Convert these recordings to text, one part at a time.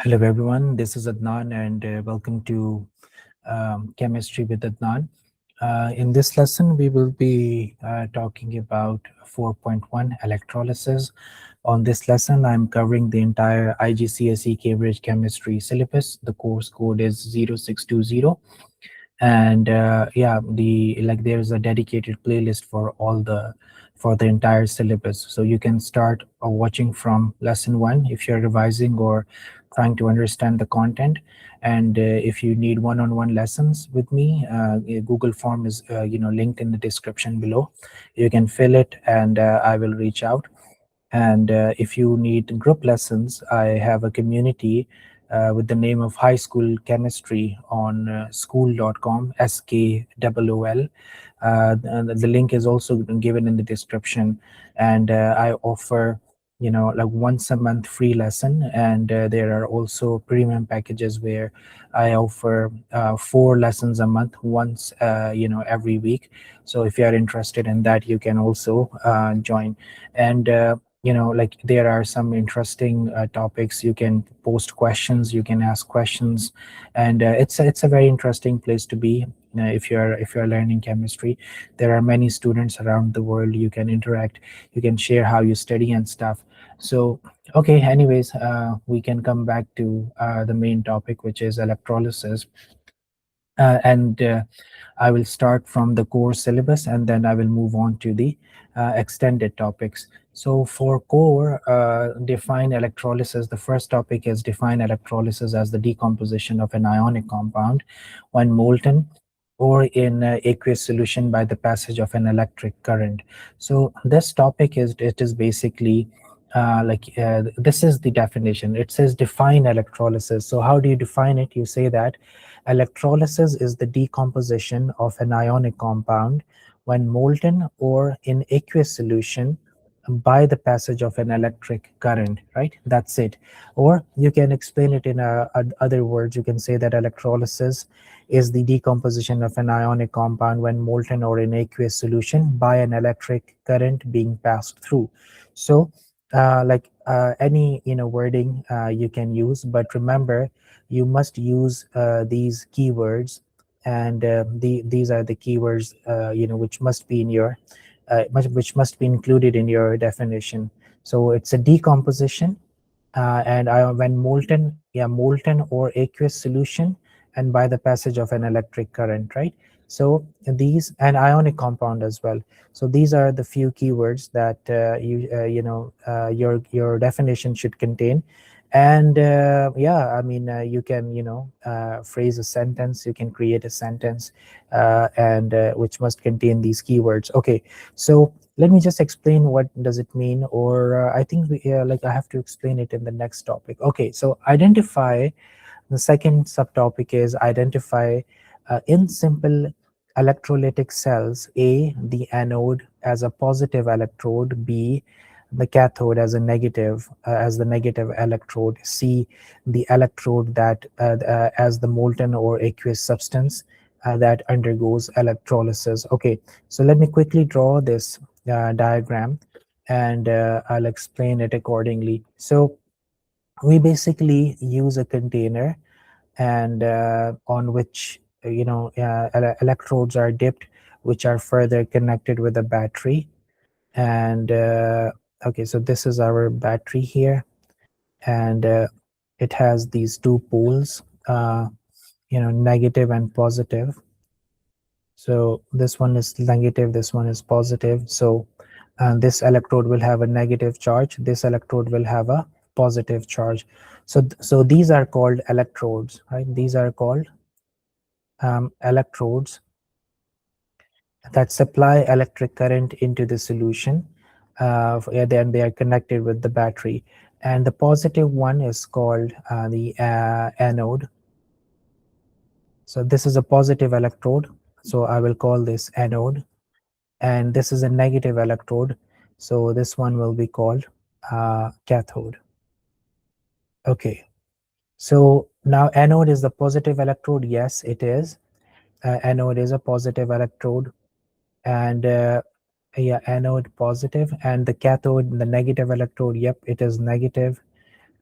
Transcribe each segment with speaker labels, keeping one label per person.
Speaker 1: Hello everyone, this is Adnan and welcome to Chemistry with Adnan. In this lesson, we will be talking about 4.1 electrolysis. On this lesson, I'm covering the entire IGCSE Cambridge Chemistry syllabus. The course code is 0620. And yeah, there's a dedicated playlist for the entire syllabus, so you can start watching from lesson 1 if you're revising or trying to understand the content. And if you need one-on-one lessons with me, a Google form is linked in the description below. You can fill it and I will reach out. And if you need group lessons, I have a community with the name of High School Chemistry on school.com, SKOOL. The link is also given in the description. And I offer, like once a month free lesson. And there are also premium packages where I offer 4 lessons a month, once, every week. So if you are interested in that, you can also join. And like there are some interesting topics. You can post questions, you can ask questions, and it's a very interesting place to be. If you're learning chemistry, there are many students around the world. You can interact, you can share how you study and stuff. So okay, anyways, we can come back to the main topic, which is electrolysis. And I will start from the core syllabus, and then I will move on to the extended topics. So for core, define electrolysis. The first topic is define electrolysis as the decomposition of an ionic compound when molten or in aqueous solution by the passage of an electric current. So this topic is basically this is the definition. It says define electrolysis. So how do you define it? You say that electrolysis is the decomposition of an ionic compound when molten or in aqueous solution by the passage of an electric current, right? That's it. Or you can explain it in other words. You can say that electrolysis is the decomposition of an ionic compound when molten or in aqueous solution by an electric current being passed through. So any wording you can use, but remember, you must use these keywords. And these are the keywords which must be in your which must be included in your definition. So it's a decomposition, and when molten, yeah, molten or aqueous solution, and by the passage of an electric current, right? So these, an ionic compound as well. So these are the few keywords that your definition should contain. And yeah, I mean, you can phrase a sentence, you can create a sentence, and which must contain these keywords. Okay, so let me just explain what does it mean, or I think I have to explain it in the next topic. Okay, so identify. The second subtopic is identify in simple electrolytic cells: A, the anode as a positive electrode; B, the cathode as a negative, as the negative electrode; C, the electrode that as the molten or aqueous substance that undergoes electrolysis. Okay, so let me quickly draw this diagram, and I'll explain it accordingly. So we basically use a container, and on which electrodes are dipped, which are further connected with a battery. And okay, so this is our battery here, and it has these two poles, negative and positive. So this one is negative, this one is positive. So this electrode will have a negative charge, this electrode will have a positive charge. So these are called electrodes, right? These are called electrodes that supply electric current into the solution. Then they are connected with the battery. And the positive one is called the anode. So this is a positive electrode, so I will call this anode. And this is a negative electrode, so this one will be called cathode. Okay, so now anode is the positive electrode. Yes, it is. Anode is a positive electrode. And yeah, anode positive, and the cathode, the negative electrode, yep, it is negative,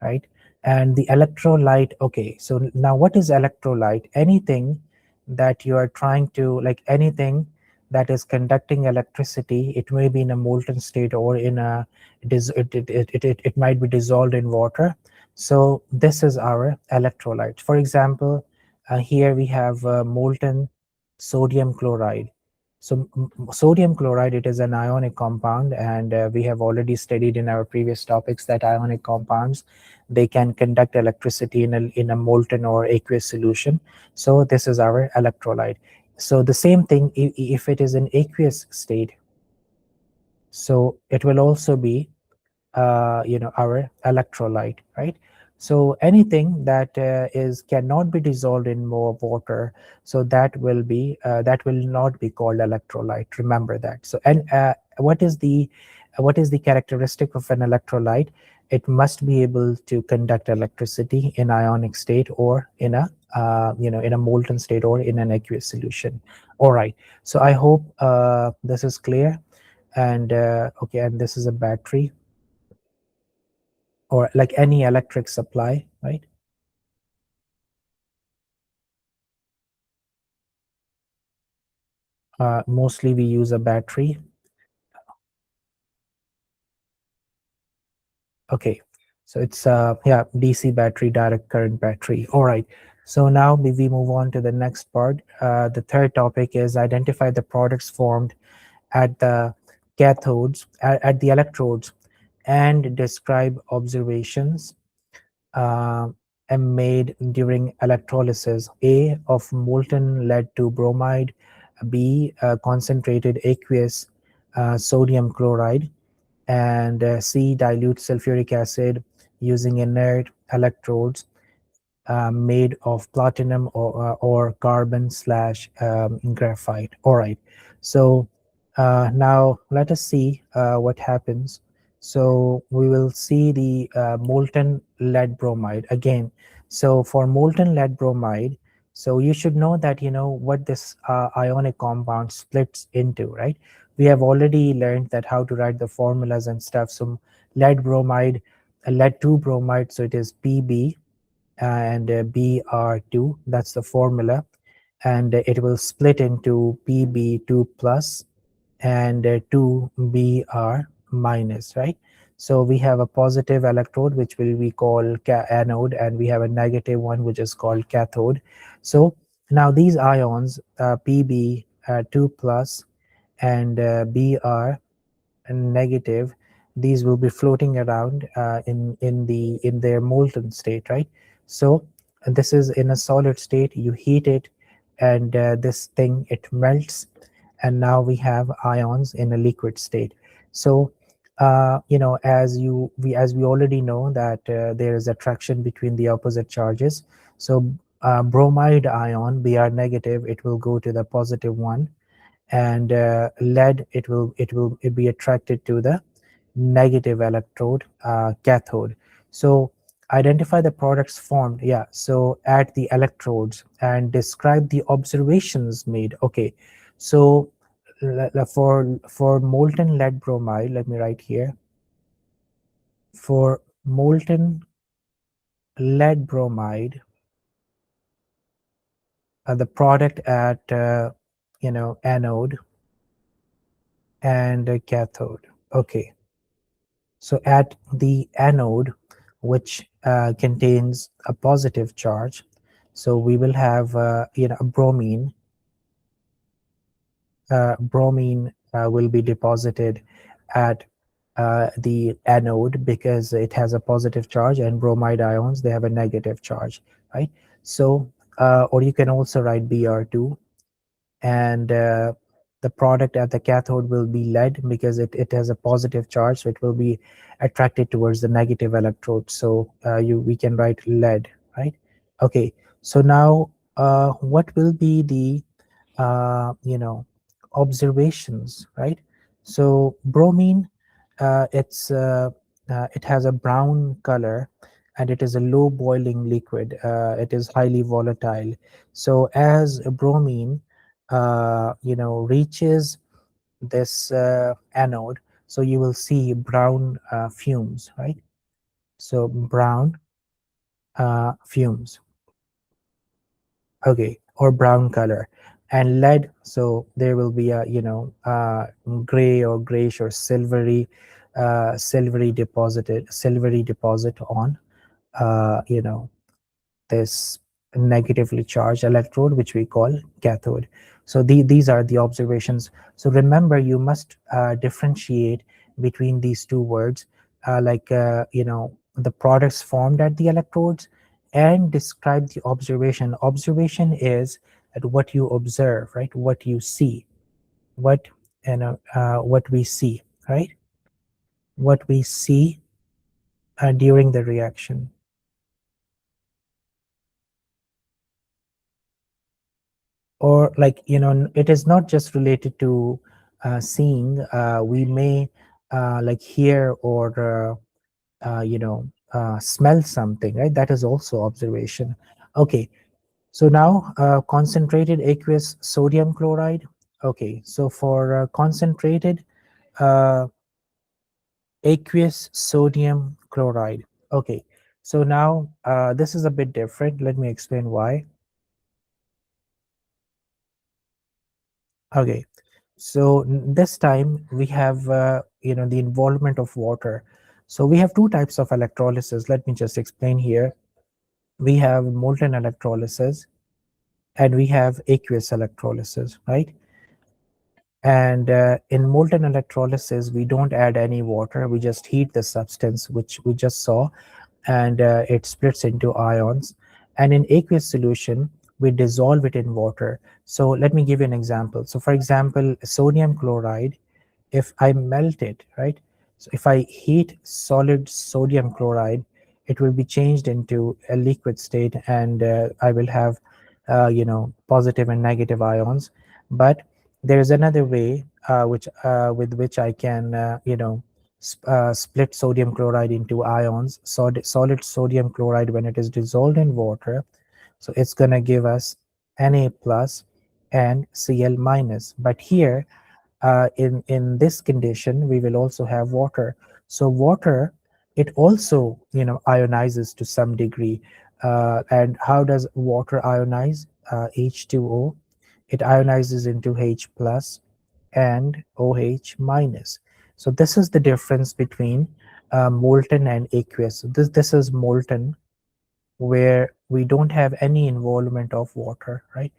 Speaker 1: right? And the electrolyte, okay, so now what is electrolyte? Anything that you are trying to, like anything that is conducting electricity, it may be in a molten state or in a, it might be dissolved in water. So this is our electrolyte. For example, here we have molten sodium chloride. So sodium chloride, it is an ionic compound, and we have already studied in our previous topics that ionic compounds, they can conduct electricity in a molten or aqueous solution. So this is our electrolyte. So the same thing, if it is in aqueous state, so it will also be our electrolyte, right? So anything that is cannot be dissolved in more water, so that will not be called electrolyte. Remember that. So, and what is the characteristic of an electrolyte? It must be able to conduct electricity in ionic state or in a in a molten state or in an aqueous solution. All right. So I hope this is clear. And okay, and this is a battery, or like any electric supply, right? Mostly we use a battery. Okay, so it's yeah, DC battery, direct current battery. All right. So now we move on to the next part. The third topic is identify the products formed at the cathodes, at the electrodes, and describe observations uh, made during electrolysis. A, of molten lead to bromide. B, concentrated aqueous sodium chloride. And C, dilute sulfuric acid using inert electrodes made of platinum or carbon slash graphite. All right. So now let us see what happens. So we will see the molten lead bromide again. So for molten lead bromide, so you should know that you know what this ionic compound splits into, right? We have already learned that how to write the formulas and stuff. So lead bromide, lead 2 bromide, so it is Pb and Br2, that's the formula, and it will split into Pb2 plus and 2Br minus, right? So we have a positive electrode which will be called anode, and we have a negative one which is called cathode. So now these ions, Pb2 plus and Br negative, these will be floating around in their molten state, right? So this is in a solid state. You heat it, and this thing, it melts, and now we have ions in a liquid state. So as we already know that there is attraction between the opposite charges. So bromide ion, Br negative, it will go to the positive one, and lead, it be attracted to the negative electrode, cathode. So identify the products formed, yeah, so at the electrodes, and describe the observations made. Okay, so for molten lead bromide, let me write here. For molten lead bromide, the product at anode and cathode. Okay, so at the anode, which contains a positive charge, so we will have a bromine. Bromine will be deposited at the anode because it has a positive charge, and bromide ions, they have a negative charge, right? So or you can also write Br2, and the product at the cathode will be lead because it has a positive charge, so it will be attracted towards the negative electrode. So we can write lead, right? Okay, so now what will be the observations, right? So bromine, it has a brown color, and it is a low boiling liquid. It is highly volatile. So as bromine reaches this anode, so you will see brown fumes, right? So brown fumes, okay, or brown color. And lead, so there will be a gray or grayish or silvery deposit on this negatively charged electrode, which we call cathode. So these are the observations. So remember, you must differentiate between these two words, the products formed at the electrodes, and describe the observation. Observation is at what you observe, right? What you see, what we see, right? What we see during the reaction. Or it is not just related to seeing. We may hear or smell something, right? That is also observation. Okay, so now concentrated aqueous sodium chloride. Okay, so for concentrated uh, aqueous sodium chloride. Okay, so now this is a bit different. Let me explain why. Okay, so this time we have the involvement of water. So we have two types of electrolysis. Let me just explain here. We have molten electrolysis and we have aqueous electrolysis, right? And in molten electrolysis, we don't add any water. We just heat the substance, which we just saw, and it splits into ions. And in aqueous solution, we dissolve it in water. So let me give you an example. So for example, sodium chloride, if I melt it, right? So if I heat solid sodium chloride, it will be changed into a liquid state, and I will have, positive and negative ions. But there is another way which with which I can, split sodium chloride into ions. Solid sodium chloride, when it is dissolved in water, so it's going to give us Na plus and Cl minus. But here, in this condition, we will also have water. So water, it also ionizes to some degree. And how does water ionize? H2O, it ionizes into H plus and OH minus. So this is the difference between molten and aqueous. So this is molten, where we don't have any involvement of water, right?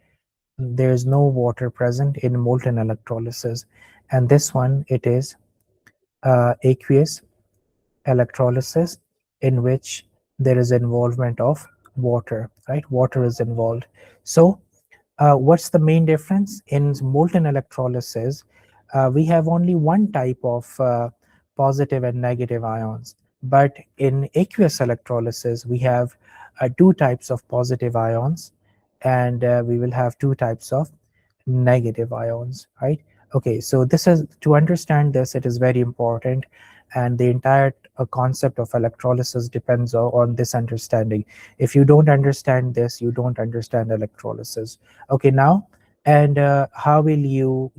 Speaker 1: There is no water present in molten electrolysis. And this one, it is aqueous electrolysis, in which there is involvement of water, right? Water is involved. So what's the main difference? In molten electrolysis, we have only one type of positive and negative ions. But in aqueous electrolysis, we have two types of positive ions, and we will have two types of negative ions, right? Okay, so this is, to understand this, it is very important, and the entire concept of electrolysis depends on this understanding. If you don't understand this, you don't understand electrolysis. Okay, now, and how will you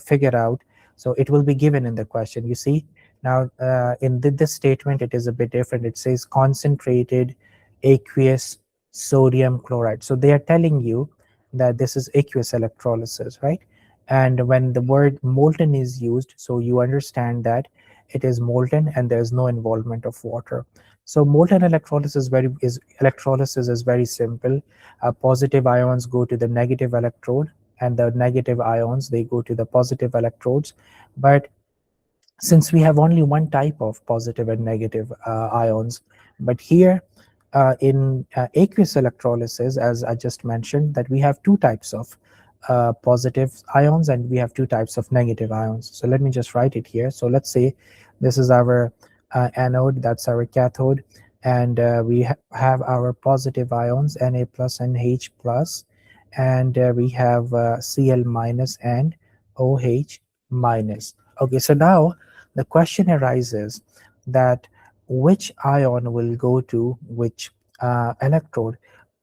Speaker 1: figure out? So it will be given in the question, you see. Now in this statement, it is a bit different. It says concentrated aqueous sodium chloride. So they are telling you that this is aqueous electrolysis, right? And when the word molten is used, so you understand that it is molten and there is no involvement of water. So molten electrolysis is very simple. Positive ions go to the negative electrode, and the negative ions, they go to the positive electrodes. But since we have only one type of positive and negative ions, but here in aqueous electrolysis, as I just mentioned, that we have two types of positive ions and we have two types of negative ions. So let me just write it here. So let's say this is our anode, that's our cathode, and we have our positive ions, Na plus and H plus, and we have Cl minus and OH minus. Okay, so now the question arises that which ion will go to which electrode.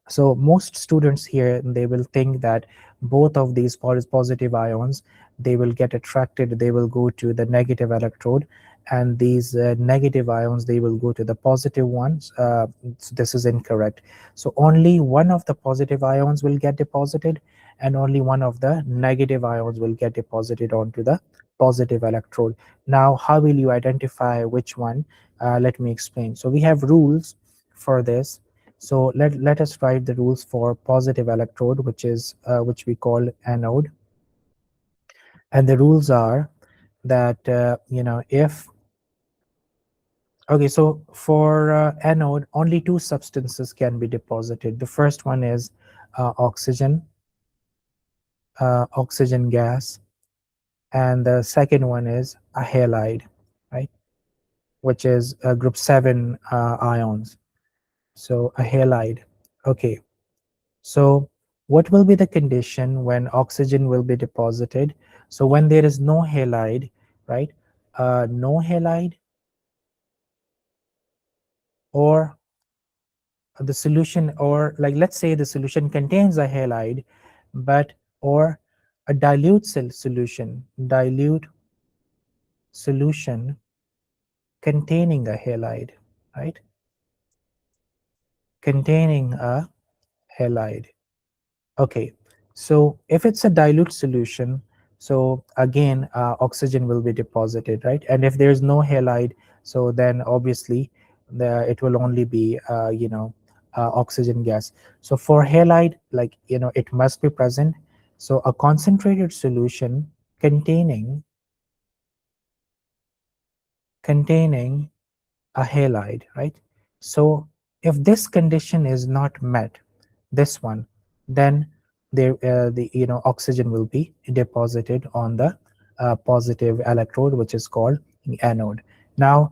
Speaker 1: So most students here, they will think that both of these positive ions, they will get attracted, they will go to the negative electrode, and these negative ions, they will go to the positive ones. So this is incorrect. So only one of the positive ions will get deposited, and only one of the negative ions will get deposited onto the positive electrode. Now, how will you identify which one? Let me explain. So we have rules for this. So let us write the rules for positive electrode, which we call anode. And the rules are that if okay, so for anode, only two substances can be deposited. The first one is oxygen gas, and the second one is a halide, right? Which is group 7 ions. So a halide. Okay. So what will be the condition when oxygen will be deposited? So when there is no halide, right? No halide, or the solution, or like let's say the solution contains a halide, but or a dilute solution containing a halide, right? Containing a halide. Okay, so if it's a dilute solution, so again oxygen will be deposited, right? And if there's no halide, so then obviously it will only be oxygen gas. So for halide, like it must be present. So a concentrated solution containing a halide, right? So if this condition is not met, this one, then the oxygen will be deposited on the positive electrode, which is called anode. Now,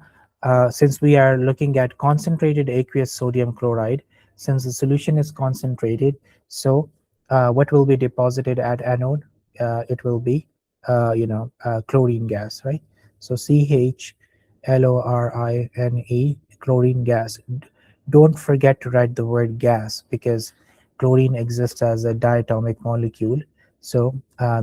Speaker 1: since we are looking at concentrated aqueous sodium chloride, since the solution is concentrated, so what will be deposited at anode? It will be chlorine gas, right? So CHLORINE, chlorine gas. Don't forget to write the word gas, because chlorine exists as a diatomic molecule. So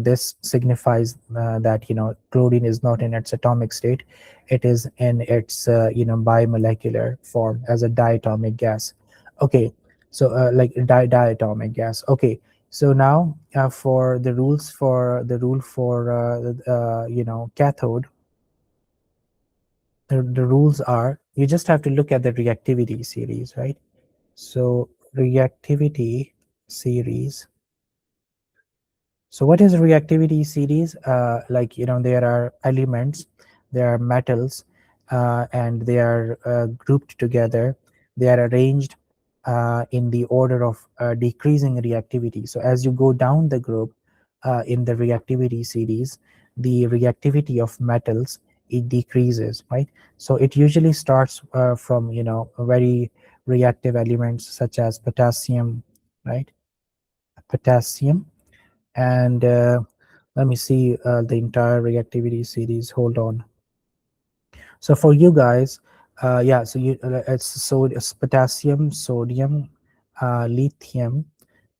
Speaker 1: this signifies that chlorine is not in its atomic state; it is in its bimolecular form as a diatomic gas. Okay, so like diatomic gas. Okay, so now for the rules for the rule for cathode, the rules are, you just have to look at the reactivity series, right? So reactivity series. So what is reactivity series? Like there are elements, there are metals, and they are grouped together. They are arranged in the order of decreasing reactivity. So as you go down the group in the reactivity series, the reactivity of metals, it decreases, right? So it usually starts from very reactive elements such as potassium, right? Potassium. And let me see the entire reactivity series. Hold on. So for you guys, yeah, so it's potassium, sodium, lithium,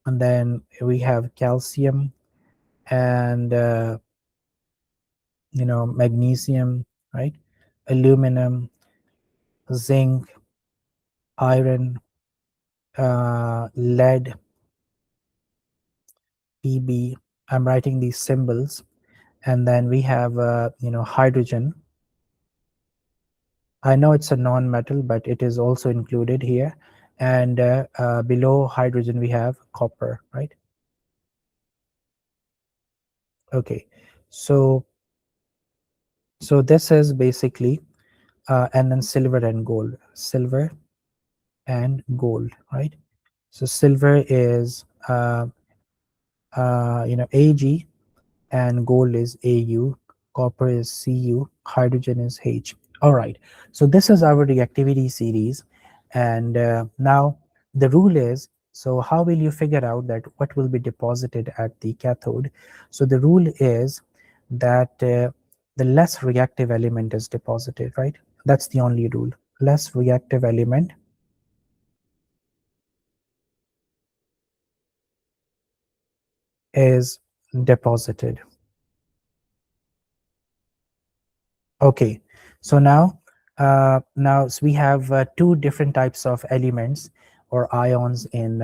Speaker 1: and then we have calcium, and magnesium, right? Aluminum, zinc, iron, lead, Pb. I'm writing these symbols. And then we have hydrogen. I know it's a non-metal, but it is also included here. And below hydrogen, we have copper, right? Okay, so this is basically, and then silver and gold. Silver and gold, right? So silver is Ag, and gold is Au, copper is Cu, hydrogen is H. All right, so this is our reactivity series. And now the rule is, so how will you figure out that what will be deposited at the cathode? So the rule is that the less reactive element is deposited, right? That's the only rule. Less reactive element is deposited. Okay, so now we have two different types of elements or ions in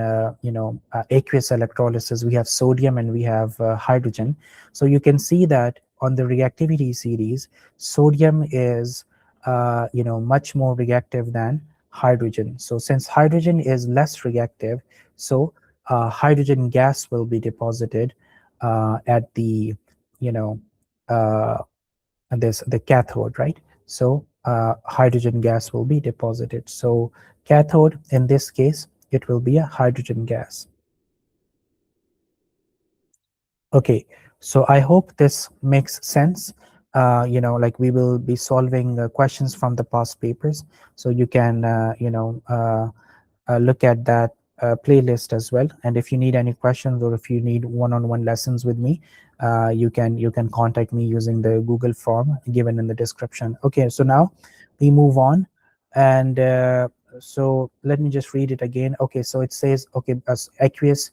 Speaker 1: aqueous electrolysis. We have sodium and we have hydrogen. So you can see that on the reactivity series, sodium is much more reactive than hydrogen. So since hydrogen is less reactive, so hydrogen gas will be deposited at the you know uh, this the cathode, right? So hydrogen gas will be deposited. So cathode, in this case, it will be a hydrogen gas. Okay, so I hope this makes sense. Like we will be solving questions from the past papers, so you can look at that playlist as well. And if you need any questions or if you need one-on-one lessons with me, you can contact me using the Google form given in the description. Okay, so now we move on, and so let me just read it again. Okay, so it says, okay, as aqueous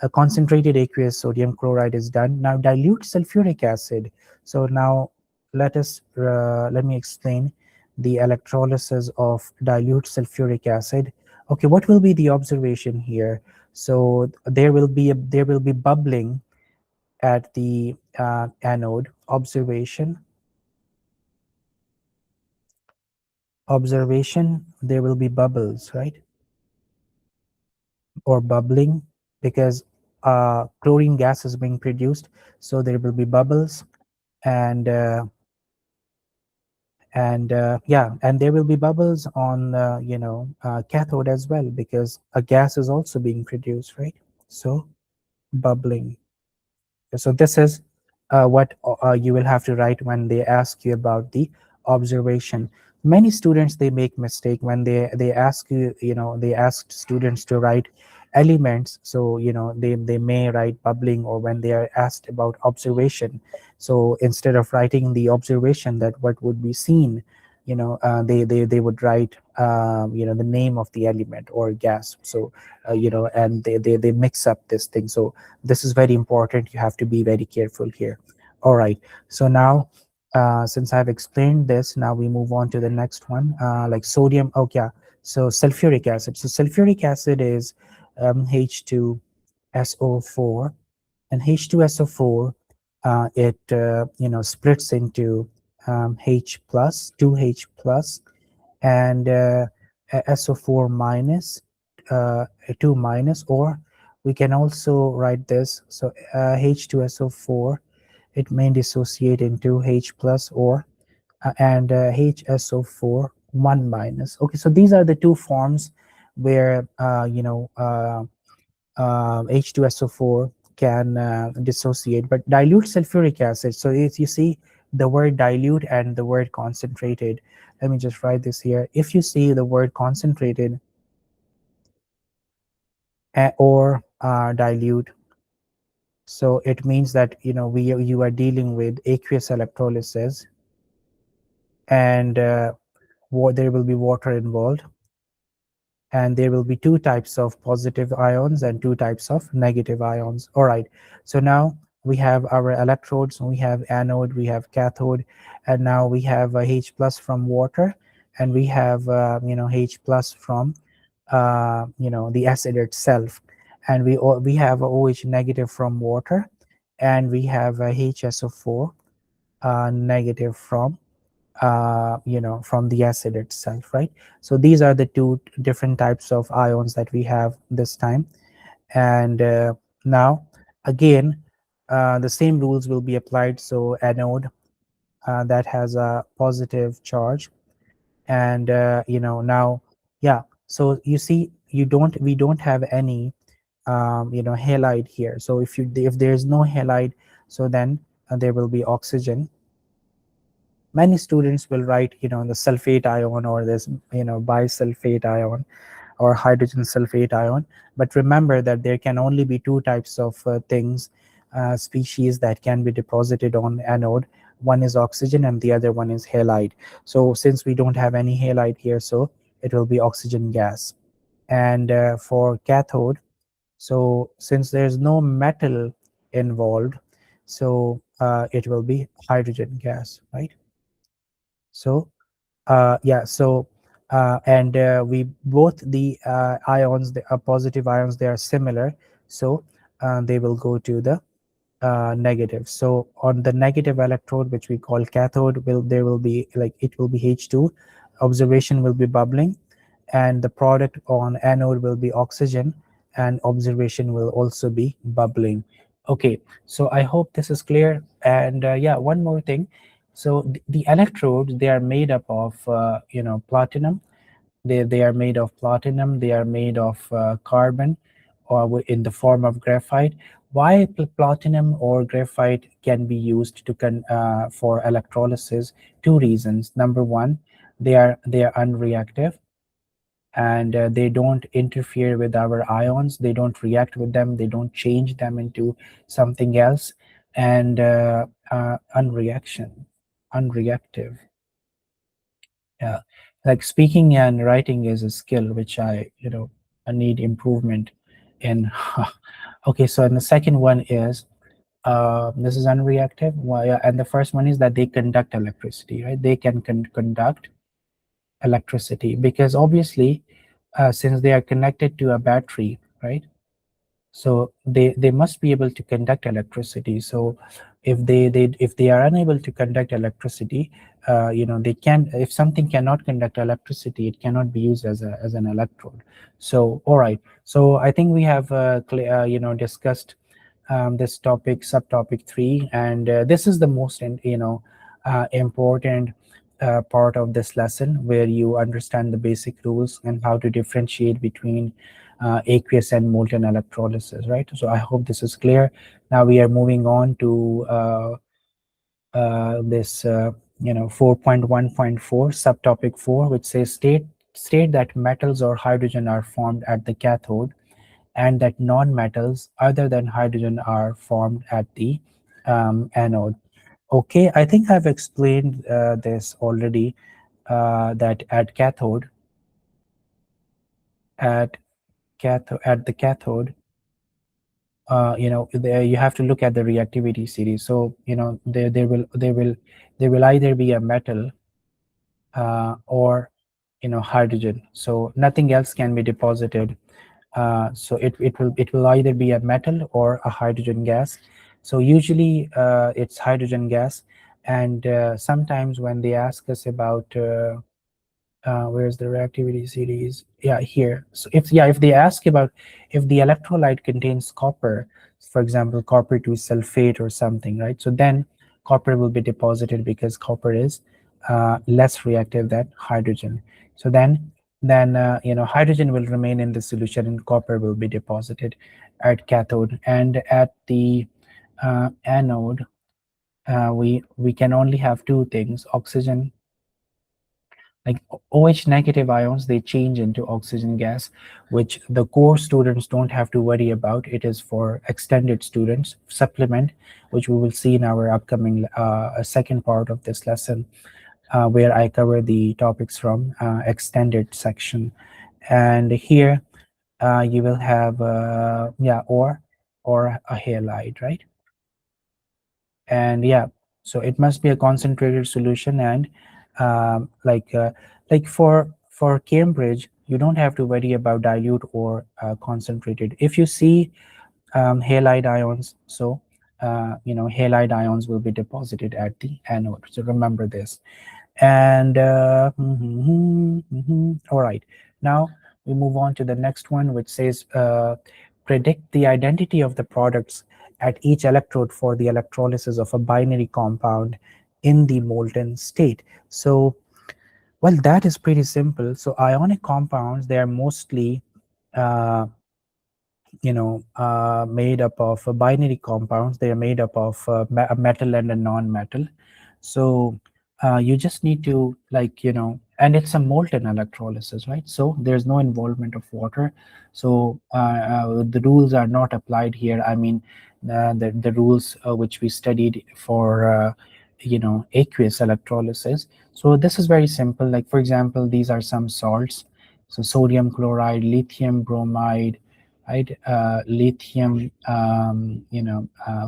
Speaker 1: a concentrated aqueous sodium chloride is done. Now dilute sulfuric acid. So now let me explain the electrolysis of dilute sulfuric acid. Okay, what will be the observation here? So there will be bubbling at the anode. Observation, there will be bubbles, right? Or bubbling, because chlorine gas is being produced, so there will be bubbles. and yeah, and there will be bubbles on cathode as well, because a gas is also being produced, right? So bubbling. So this is what you will have to write when they ask you about the observation. Many students, they make mistake when they ask you, they asked students to write elements. So they may write bubbling, or when they are asked about observation, so instead of writing the observation, that what would be seen, they would write the name of the element or gas. So and they mix up this thing. So this is very important. You have to be very careful here. All right, so now since I've explained this, now we move on to the next one, like sodium. Oh yeah, so sulfuric acid. So sulfuric acid is H2SO4, and H2SO4, it splits into H plus, 2H plus, and SO4 minus, 2 minus, or we can also write this. So H2SO4, it may dissociate into H plus, or and HSO4 1 minus. Okay, so these are the two forms where H2SO4 can dissociate. But dilute sulfuric acid, so if you see the word dilute and the word concentrated, let me just write this here. If you see the word concentrated or dilute, so it means that you are dealing with aqueous electrolysis, and there will be water involved, and there will be two types of positive ions and two types of negative ions. All right, so now we have our electrodes, we have anode, we have cathode, and now we have H plus from water, and we have H plus from the acid itself, and we have a OH negative from water, and we have a HSO4 negative from the acid itself, right? So these are the two different types of ions that we have this time. And now again, the same rules will be applied. So anode, that has a positive charge, and now, yeah, so you see, we don't have any halide here. So if there's no halide, so then there will be oxygen. Many students will write the sulfate ion, or this bisulfate ion, or hydrogen sulfate ion. But remember that there can only be two types of species that can be deposited on anode. One is oxygen and the other one is halide. So since we don't have any halide here, so it will be oxygen gas. And for cathode, so since there's no metal involved, so it will be hydrogen gas, right? So yeah, so and we both the ions, the positive ions, they are similar, so they will go to the negative. So on the negative electrode, which we call cathode, will there will be like it will be H2, observation will be bubbling, and the product on anode will be oxygen, and observation will also be bubbling. Okay, so I hope this is clear. And yeah, one more thing. So the electrodes, they are made up of platinum. They are made of platinum, they are made of carbon, or in the form of graphite. Why platinum or graphite can be used to for electrolysis? Two reasons. Number one, they are unreactive, and they don't interfere with our ions, they don't react with them, they don't change them into something else. And unreactive. Yeah, like speaking and writing is a skill which I need improvement in. Okay, so and the second one is this is unreactive. Why? And the first one is that they conduct electricity, right? They can conduct electricity because obviously, since they are connected to a battery, right? So they must be able to conduct electricity. So if they are unable to conduct electricity, they can, if something cannot conduct electricity, it cannot be used as an electrode. So all right, so I think we have discussed this topic, subtopic 3, and this is the most important part of this lesson, where you understand the basic rules and how to differentiate between aqueous and molten electrolysis, right? So I hope this is clear. Now we are moving on to this 4.1.4 subtopic 4, which says state that metals or hydrogen are formed at the cathode, and that non-metals other than hydrogen are formed at the anode. Okay, I think I've explained this already, that at at the cathode, there you have to look at the reactivity series. So there will either be a metal or hydrogen. So nothing else can be deposited. So it will either be a metal or a hydrogen gas. So usually it's hydrogen gas, and sometimes when they ask us about where's the reactivity series? Yeah, here. So if they ask about if the electrolyte contains copper, for example, copper to sulfate or something, right? So then copper will be deposited because copper is less reactive than hydrogen. So then hydrogen will remain in the solution and copper will be deposited at cathode. And at the anode, we can only have two things: oxygen, like OH negative ions, they change into oxygen gas, which the core students don't have to worry about. It is for extended students, supplement, which we will see in our upcoming second part of this lesson, where I cover the topics from extended section. And here you will have or a halide, right? And yeah, so it must be a concentrated solution. And like for Cambridge, you don't have to worry about dilute or concentrated. If you see halide ions, so halide ions will be deposited at the anode, so remember this. And all right, now we move on to the next one, which says predict the identity of the products at each electrode for the electrolysis of a binary compound in the molten state. So, well, that is pretty simple. So ionic compounds, they are mostly made up of binary compounds. They are made up of a metal and a non-metal. So you just need to, and it's a molten electrolysis, right? So there's no involvement of water. So the rules are not applied here. I mean, the rules which we studied for aqueous electrolysis. So this is very simple. Like, for example, these are some salts. So sodium chloride, lithium bromide, right? Lithium,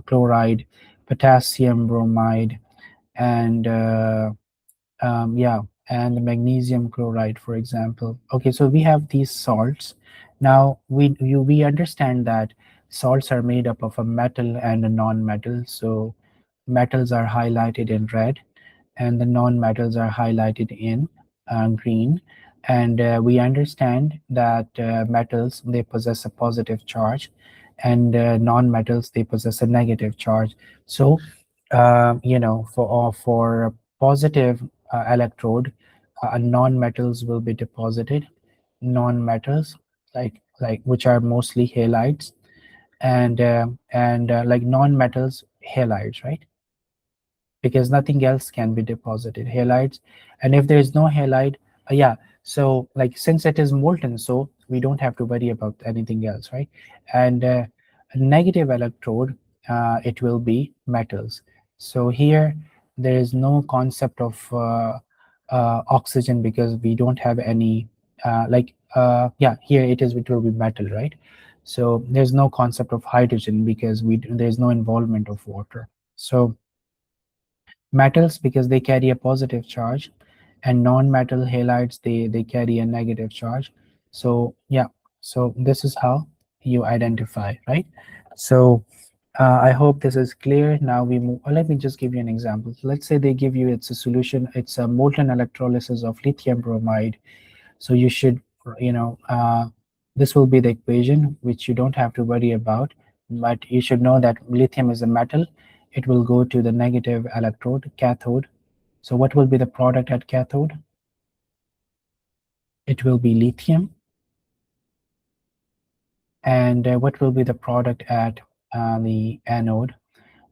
Speaker 1: chloride, potassium bromide, and Yeah, and magnesium chloride, for example. Okay, so we have these salts. Now we understand that salts are made up of a metal and a non-metal. So metals are highlighted in red, and the non-metals are highlighted in green. And we understand that metals, they possess a positive charge, and non-metals, they possess a negative charge. So for a positive electrode, non-metals will be deposited. Non-metals, like which are mostly halides, and like non-metals, halides, right? Because nothing else can be deposited, halides. And if there is no halide, yeah, so like since it is molten, so we don't have to worry about anything else, right? And a negative electrode, it will be metals. So here there is no concept of oxygen, because we don't have any yeah, here it will be metal, right? So there's no concept of hydrogen, because there's no involvement of water. So metals, because they carry a positive charge, and non-metal halides, they carry a negative charge. So yeah, so this is how you identify, right? So I hope this is clear. Now we move. Let me just give you an example. So let's say they give you, it's a solution, it's a molten electrolysis of lithium bromide. So you should, you know, this will be the equation, which you don't have to worry about, but you should know that lithium is a metal. It will go to the negative electrode, cathode. So what will be the product at cathode? It will be lithium. And what will be the product at the anode,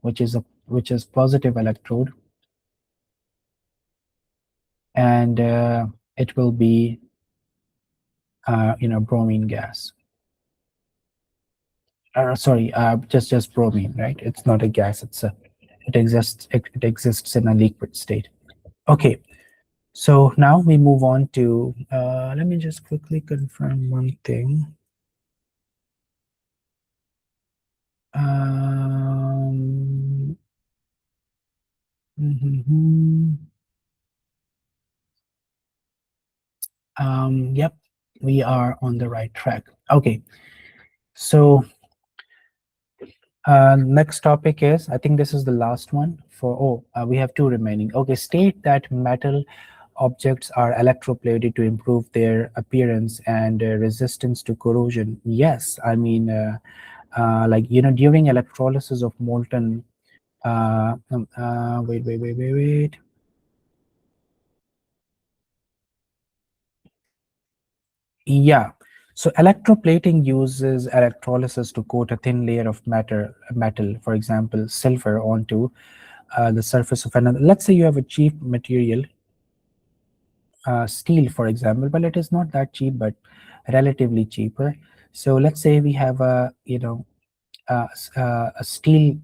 Speaker 1: which is positive electrode? And it will be bromine gas. Sorry, just bromine, right? It's not a gas. It exists in a liquid state. Okay, so now we move on to. Let me just quickly confirm one thing. Mhm. Yep, we are on the right track. Okay, so next topic is, I think this is the last one for, we have two remaining. Okay, state that metal objects are electroplated to improve their appearance and resistance to corrosion. Yes, I mean, during electrolysis of molten, wait. Yeah. So electroplating uses electrolysis to coat a thin layer of metal, for example, silver, onto the surface of another. Let's say you have a cheap material, steel, for example, but it is not that cheap, but relatively cheaper. So let's say we have a steel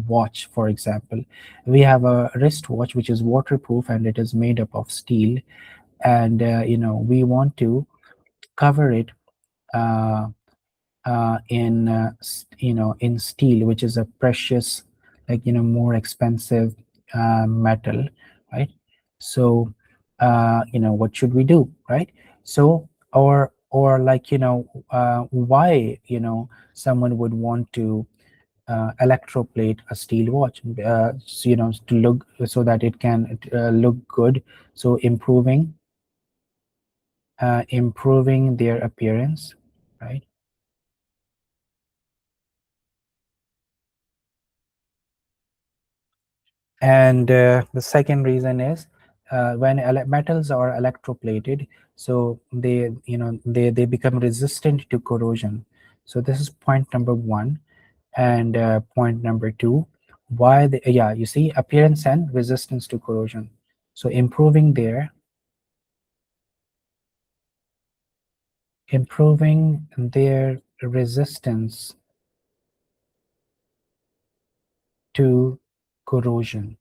Speaker 1: watch, for example. We have a wristwatch which is waterproof and it is made up of steel, and we want to cover it uh, in steel, which is a precious, more expensive metal, right? So what should we do, right? So, or why someone would want to electroplate a steel watch, to look, so that it can look good, so improving their appearance, right? And the second reason is, when metals are electroplated, so they become resistant to corrosion. So this is point number one. And point number two, why yeah, you see, appearance and resistance to corrosion. So improving their resistance to corrosion.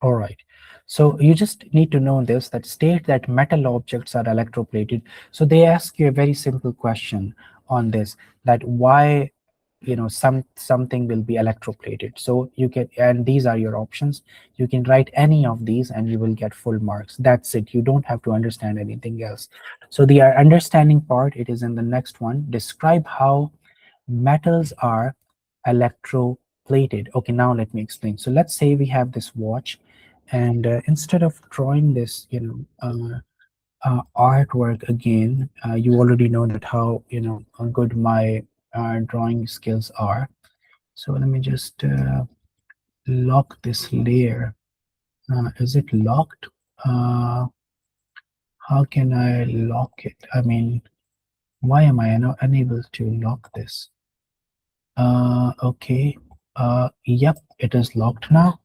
Speaker 1: All right. So you just need to know this, that state that metal objects are electroplated. So they ask you a very simple question on this, that why something will be electroplated. So you can, and these are your options. You can write any of these and you will get full marks. That's it. You don't have to understand anything else. So the understanding part, it is in the next one. Describe how metals are electroplated. Okay, now let me explain. So let's say we have this watch, and instead of drawing this artwork again, you already know that how good my drawing skills are. So let me just lock this layer. Is it locked? How can I lock it? I mean, why am I unable to lock this? Okay. Yep, it is locked now.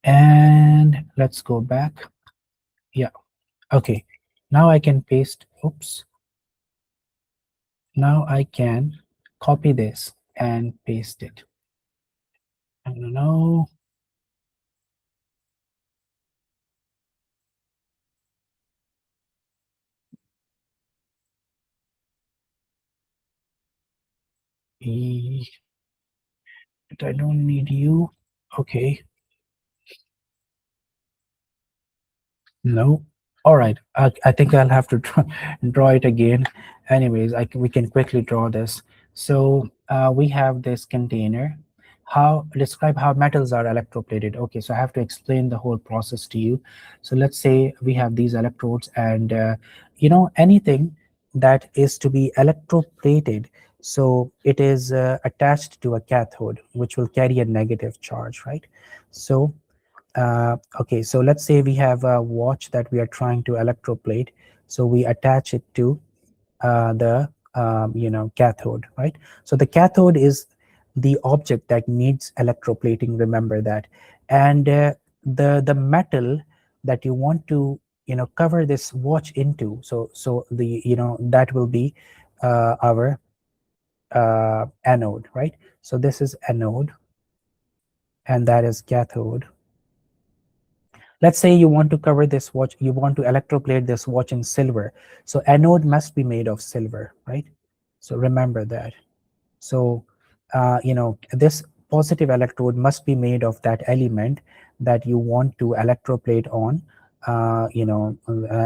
Speaker 1: And let's go back. Yeah. Okay. Now I can paste. Oops. Now I can copy this and paste it. I don't know. But I don't need you. Okay. No. All right. I think I'll have to draw it again. Anyways, we can quickly draw this. So we have this container. How describe how metals are electroplated? Okay, so I have to explain the whole process to you. So let's say we have these electrodes, and anything that is to be electroplated. So it is attached to a cathode, which will carry a negative charge, right? So okay, so let's say we have a watch that we are trying to electroplate. So we attach it to the cathode, right? So the cathode is the object that needs electroplating. Remember that, and the metal that you want to cover this watch into. So the that will be our anode, right? So this is anode, and that is cathode. Let's say you want to cover this watch, you want to electroplate this watch in silver. So anode must be made of silver, right? So remember that. So, this positive electrode must be made of that element that you want to electroplate on,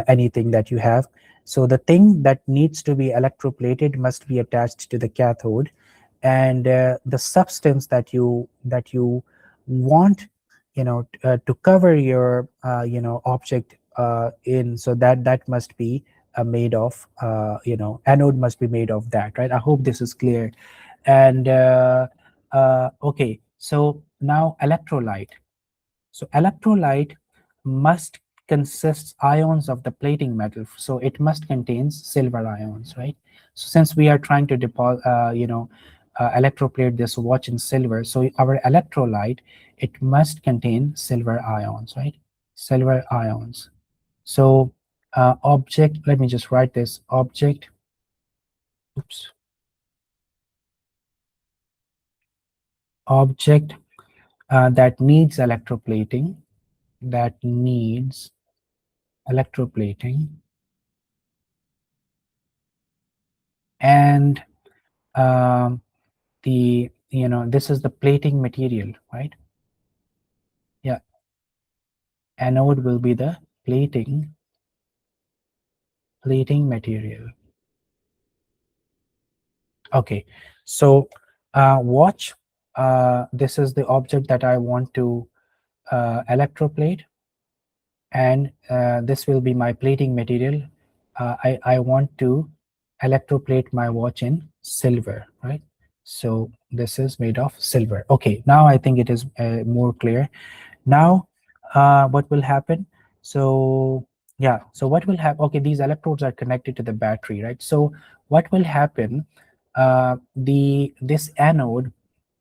Speaker 1: anything that you have. So the thing that needs to be electroplated must be attached to the cathode, and the substance that you want to cover your object in, so that must be made of anode must be made of that, right? I hope this is clear. And okay, so now electrolyte. So electrolyte must consist ions of the plating metal, so it must contain silver ions, right? So since we are trying to deposit, electroplate this watch in silver, so our electrolyte, it must contain silver ions, right? Silver ions. So object, let me just write this object. Oops. Object that needs electroplating, that needs electroplating, and the this is the plating material, right? Yeah, anode will be the plating material. Okay, so watch, this is the object that I want to electroplate, and this will be my plating material. I want to electroplate my watch in silver, right? So this is made of silver. Okay, now I think it is more clear. Now what will happen? So yeah, so what will happen? Okay, these electrodes are connected to the battery, right? So what will happen? This anode,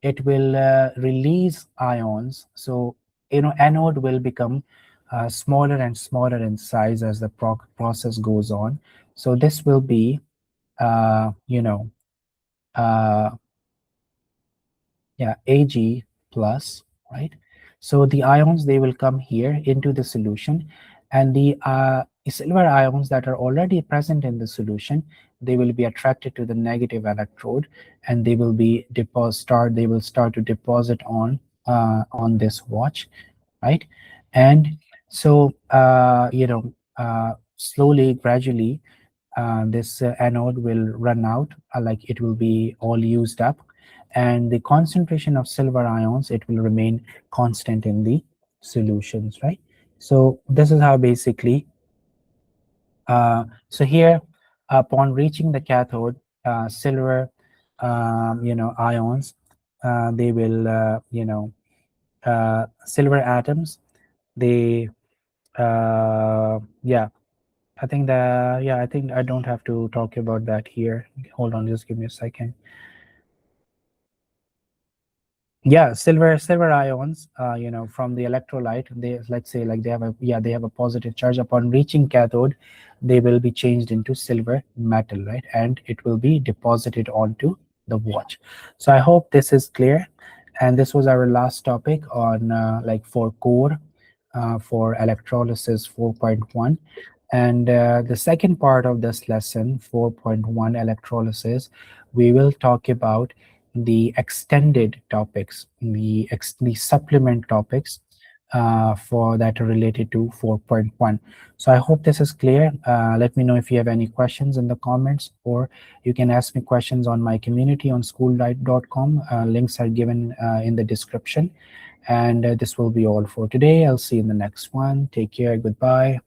Speaker 1: it will release ions. So anode will become smaller and smaller in size as the process goes on. So this will be uh, yeah, Ag plus, right? So the ions, they will come here into the solution, and the silver ions that are already present in the solution, they will be attracted to the negative electrode, and they will be they will start to deposit on this watch, right? And so slowly, gradually, this anode will run out, like it will be all used up, and the concentration of silver ions, it will remain constant in the solutions, right? So this is how basically, so here, upon reaching the cathode, silver ions, they will silver atoms, they yeah, I think I don't have to talk about that here. Hold on, just give me a second. Yeah, silver ions, from the electrolyte, they, let's say, like, they have a positive charge. Upon reaching cathode, they will be changed into silver metal, right? And it will be deposited onto the watch. So I hope this is clear. And this was our last topic on like for core, for electrolysis 4.1. And the second part of this lesson, 4.1 electrolysis, we will talk about the extended topics, the supplement topics for that are related to 4.1. So I hope this is clear. Let me know if you have any questions in the comments, or you can ask me questions on my community on schoollight.com. Links are given in the description. And this will be all for today. I'll see you in the next one. Take care. Goodbye.